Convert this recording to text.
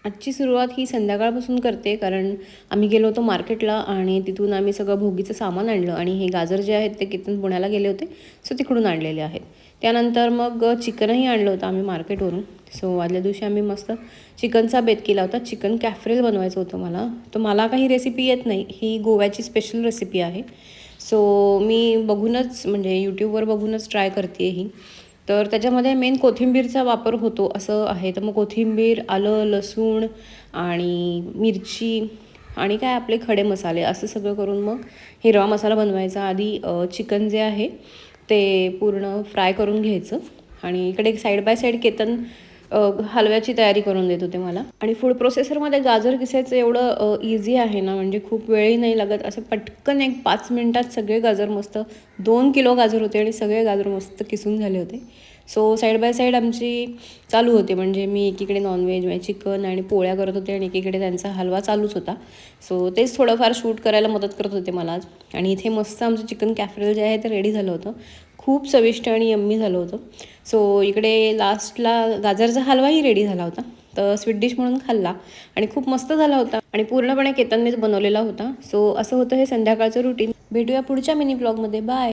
आजची सुरुवात ही संध्याकाळपासून करते, कारण आम्ही गेलो होतो मार्केटला आणि तिथून आम्ही सगळं भोगीचं सामान आणलं आणि हे गाजर जे आहेत ते तिथून पुण्याला गेले होते, सो तिकडून आणलेले आहेत. त्यानंतर मग चिकनही आणलं होतं आम्ही मार्केटवरून. सो आदल्या दिवशी आम्ही मस्त चिकनचा बेत केला होता. चिकन कॅफ्रेल बनवायचं होतं मला. तर मला काही रेसिपी येत नाही, ही गोव्याची स्पेशल रेसिपी आहे. सो मी बघूनच म्हणजे यूट्यूबवर बघूनच ट्राय करते ही. तर त्याच्यामध्ये मेन कोथिंबीरचा वापर होतो असं आहे. तर मग कोथिंबीर, आलं, लसूण आणि मिरची आणि काय आपले खडे मसाले असं सगळं करून मग हिरवा मसाला बनवायचा. आधी चिकन जे आहे ते पूर्ण फ्राय करून घ्यायचं आणि इकडे साईड बाय साईड केतन हलव्याची तयारी करून देत होते मला. आणि फूड प्रोसेसरमध्ये गाजर किसायचं एवढं इझी आहे ना, म्हणजे खूप वेळही नाही लागत. असं पटकन एक 5 मिनिटात सगळे गाजर मस्त 2 किलो गाजर होते आणि सगळे गाजर मस्त किसून झाले होते. सो साईड बाय साईड आमची चालू होते, म्हणजे मी एकीकडे नॉनव्हेज म्हणजे चिकन आणि पोळ्या करत होते आणि एकीकडे त्यांचा हलवा चालूच होता. सो तेच थोडंफार शूट करायला मदत करत होते मला आज. आणि इथे मस्त आमचं चिकन कॅफ्रेल जे आहे ते रेडी झालं होतं. खूप चविष्ट आणि यम्मी झालं होतं. सो इकडे लास्टला गाजरचा हलवाही रेडी झाला होता. तर स्वीट डिश म्हणून खाल्ला आणि खूप मस्त झाला होता आणि पूर्णपणे केतननेच बनवलेला होता. सो असं होतं हे संध्याकाळचं रुटीन. भेटूया पुढच्या मिनी ब्लॉगमध्ये. बाय.